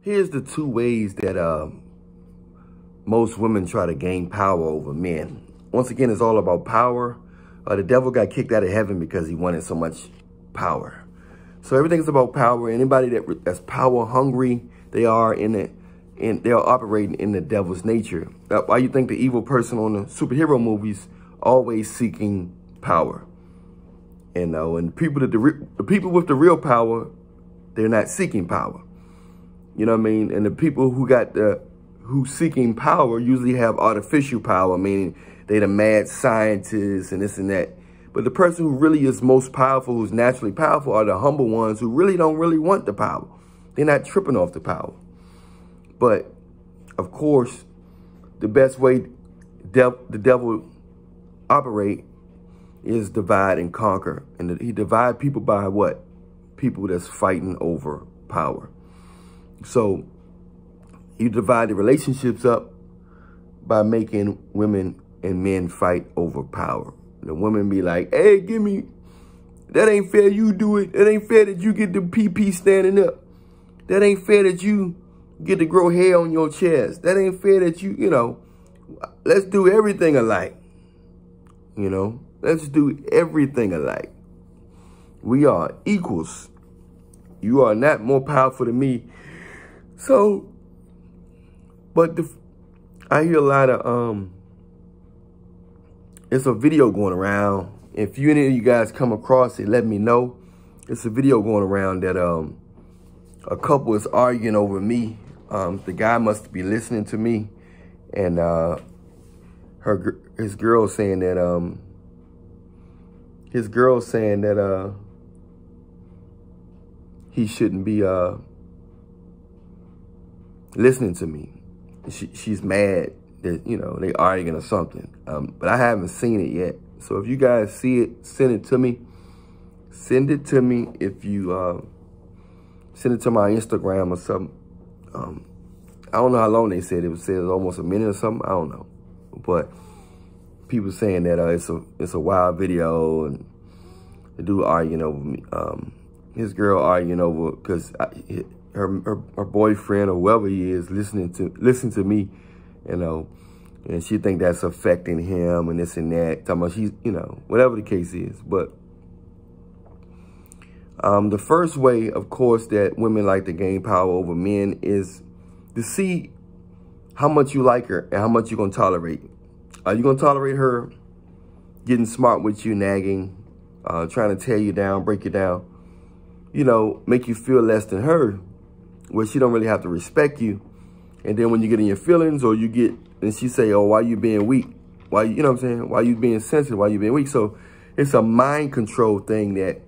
Here's the two ways that most women try to gain power over men. Once again, it's all about power. The devil got kicked out of heaven because he wanted so much power. So everything's about power. Anybody that's power hungry, they are operating in the devil's nature. That's why you think the evil person on the superhero movies always seeking power. And the people with the real power, they're not seeking power. You know what I mean? And the people who seeking power usually have artificial power, meaning they the mad scientists and this and that. But the person who really is most powerful, who's naturally powerful, are the humble ones who really don't want the power. They're not tripping off the power. But, of course, the best way the devil operate is divide and conquer. And he divide people by what? People that's fighting over power. So you divide the relationships up by making women and men fight over power. The women be like, hey, give me, that ain't fair, you do it. It ain't fair that you get the PP standing up. That ain't fair that you get to grow hair on your chest. That ain't fair that you know, let's do everything alike. You know, let's do everything alike. We are equals. You are not more powerful than me. So, but I hear a lot of, it's a video going around. If any of you guys come across it, let me know. It's a video going around that a couple is arguing over me. The guy must be listening to me, and his girl saying that he shouldn't be listening to me. She's mad that, you know, they arguing or something. But I haven't seen it yet. So if you guys see it, send it to me. Send it to me. If you send it to my Instagram or something. I don't know how long they said it. It was almost a minute or something. I don't know. But people saying that it's a wild video, and the dude arguing over me. His girl arguing over because her boyfriend or whoever he is listen to me, you know, and she think that's affecting him and this and that. Talking about she's, you know, whatever the case is. But the first way, of course, that women like to gain power over men is to see how much you like her and how much you're gonna tolerate. Are you gonna tolerate her getting smart with you, nagging, trying to tear you down, break you down, you know, make you feel less than her, where she don't really have to respect you? And then when you get in your feelings, or you get, and she say, oh, why you being weak? Why, you know what I'm saying? Why you being sensitive? Why you being weak? So it's a mind control thing that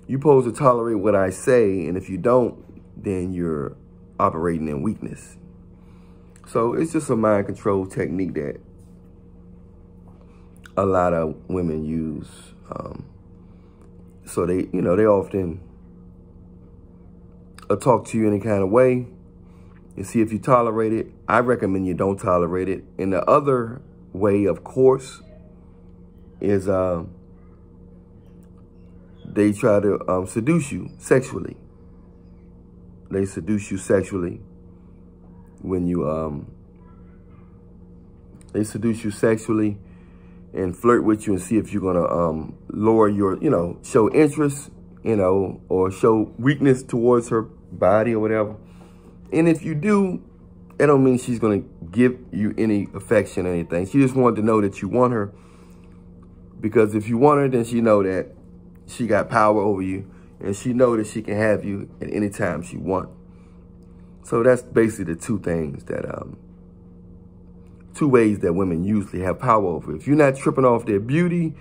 you're supposed to tolerate what I say. And if you don't, then you're operating in weakness. So it's just a mind control technique that a lot of women use. So they, you know, they often talk to you any kind of way and see if you tolerate it. I recommend you don't tolerate it. And the other way, of course, is they try to seduce you sexually. They seduce you sexually when you they seduce you sexually and flirt with you and see if you're gonna lower your, you know, show interest, you know, or show weakness towards her body or whatever. And if you do, that don't mean she's gonna give you any affection or anything. She just wanted to know that you want her, because if you want her, then she know that she got power over you, and she know that she can have you at any time she want. So that's basically the two things that two ways that women usually have power over. If you're not tripping off their beauty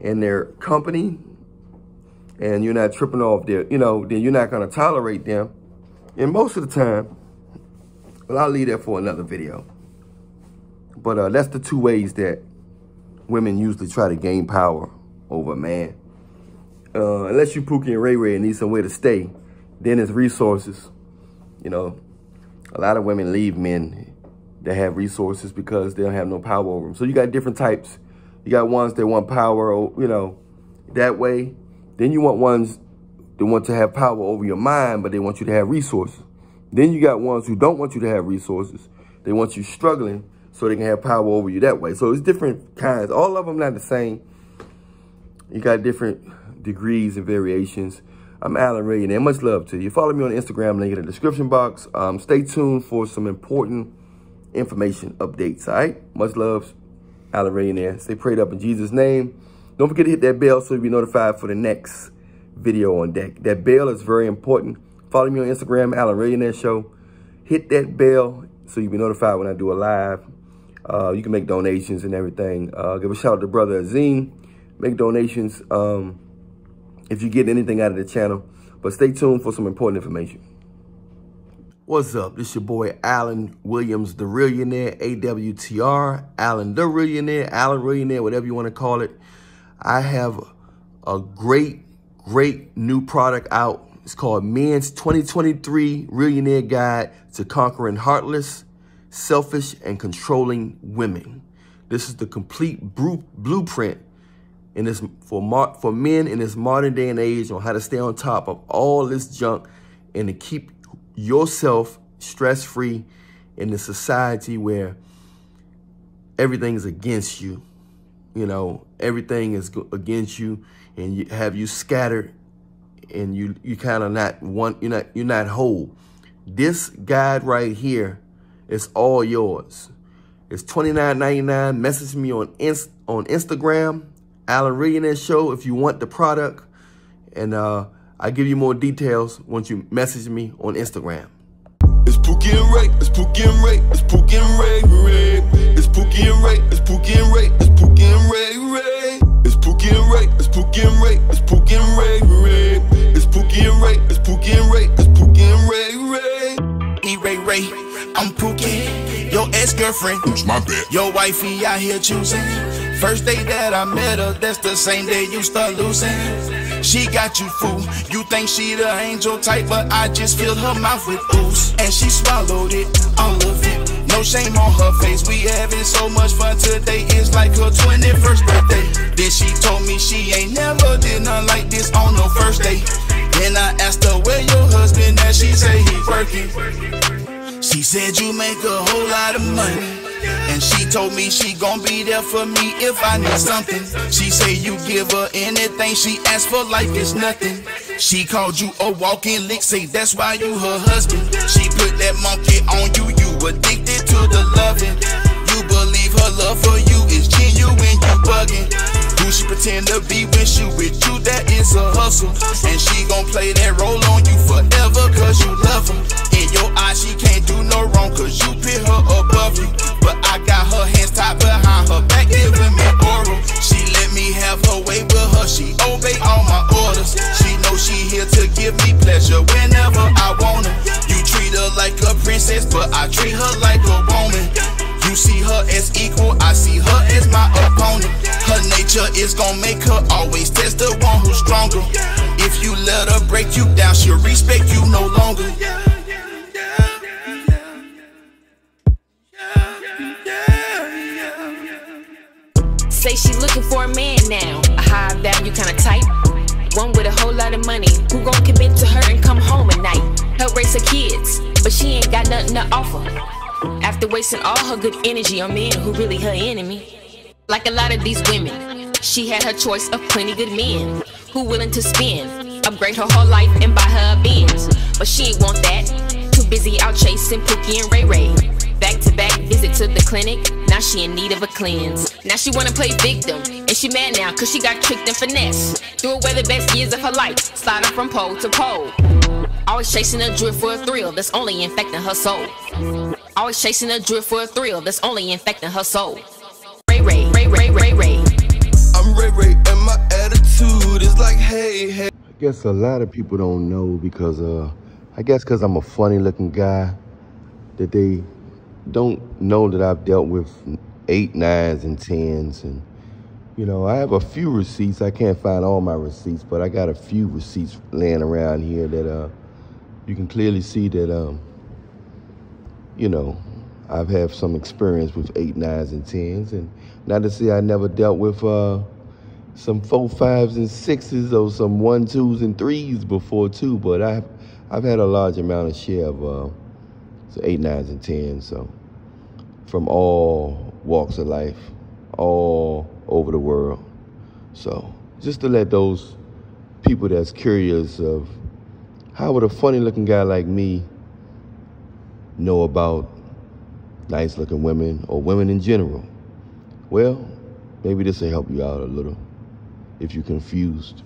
and their company, and you're not tripping off their, you know, then you're not going to tolerate them. And most of the time, well, I'll leave that for another video. But that's the two ways that women usually try to gain power over a man. Unless you Pookie and Ray Ray and need somewhere to stay, then it's resources. You know, a lot of women leave men that have resources because they don't have no power over them. So you got different types. You got ones that want power, you know, that way. Then you want ones that want to have power over your mind, but they want you to have resources. Then you got ones who don't want you to have resources. They want you struggling so they can have power over you that way. So it's different kinds. All of them not the same. You got different degrees and variations. I'm Allan Reallionaire. Much love to you. Follow me on Instagram, link in the description box. Stay tuned for some important information updates, all right? Much love, Allan Reallionaire. Stay prayed up in Jesus' name. Don't forget to hit that bell so you'll be notified for the next video on deck. That bell is very important. Follow me on Instagram, Allan Reallionaire Show. Hit that bell so you'll be notified when I do a live. You can make donations and everything. Give a shout out to Brother Athem. Make donations if you get anything out of the channel. But stay tuned for some important information. What's up? This your boy, Allan Williams, the Reallionaire, AWTR. Allan the Reallionaire, Allan Reallionaire, whatever you want to call it. I have a great new product out. It's called Men's 2023 Reallionaire Guide to Conquering Heartless, Selfish, and Controlling Women. This is the complete blueprint in this for men in this modern day and age on how to stay on top of all this junk and to keep yourself stress-free in the society where everything is against you. You know, everything is against you, and you have you scattered, and you kind of you're not whole. This guide right here is all yours. It's $29.99. Message me on Instagram, Allan Reallionaire Show, if you want the product, and I'll give you more details once you message me on Instagram. It's Pookie and Ray, it's Pookie and Ray, it's Pookie and Ray. It's Pookie and Ray, it's Pookie and Ray, it's Pookie and Ray. It's Pookie and Ray, it's Pookie and Ray, it's Pookie and Ray. It's Pookie and Ray, it's Pookie and Ray, it's Pookie and Ray. Ray, I'm Pookie, your ex-girlfriend. It's my bad. Your wifey out here choosing. First day that I met her, that's the same day you start losing. She got you fooled. You think she the angel type, but I just filled her mouth with ooze. And she swallowed it, all of it. No shame on her face. We having so much fun today. It's like her 21st birthday. Then she told me she ain't never did nothing like this on no first date. Then I asked her where your husband at. She say he working. She said you make a whole lot of money. And she told me she gon' be there for me if I need something. She say you give her anything she asks for, like it's nothing. She called you a walking lick, say that's why you her husband. She put that monkey on you, you addicted to the loving. You believe her love for you is genuine, you bugging. Who she pretend to be when she with you, that is a hustle. And she gon' play that role on you forever cause you love her. In your eyes she can't do no wrong cause you put her above you. But I got her hands tied behind her back giving me oral. She let me have her way with her, she obey all my orders. She know she here to give me pleasure whenever I want her. You treat her like a princess but I treat her like a woman. You see her as equal, I see her as my opponent. Her nature is gon' make her always test the one who's stronger. If you let her break you down, she'll respect you no longer. Say she looking for a man now, a high value kind of type, one with a whole lot of money, who gon' commit to her and come home at night. Help raise her kids, but she ain't got nothing to offer. After wasting all her good energy on men who really her enemy. Like a lot of these women, she had her choice of plenty good men who willing to spend, upgrade her whole life and buy her a Benz. But she ain't want that, too busy out chasing Pookie and Ray. Back-to-back visit to the clinic, now she in need of a cleanse. Now she wanna play victim, and she mad now cause she got tricked and finessed. Threw away the best years of her life, sliding from pole to pole. Always chasing a drift for a thrill that's only infecting her soul. Always chasing a drift for a thrill that's only infecting her soul. Ray. I'm Ray, and my attitude is like, hey. I guess a lot of people don't know because, I guess because I'm a funny looking guy, that they don't know that I've dealt with 8, 9s, and 10s. And, you know, I have a few receipts. I can't find all my receipts, but I got a few receipts laying around here that you can clearly see that, you know, I've had some experience with 8, 9s, and 10s. And not to say I never dealt with some 4, 5s, and 6s or some 1, 2s, and 3s before too, but I've had a large amount of share of So 8, 9s, and 10s. So from all walks of life, all over the world. So just to let those people that's curious of how would a funny looking guy like me know about nice looking women or women in general. Well, maybe this will help you out a little if you're confused.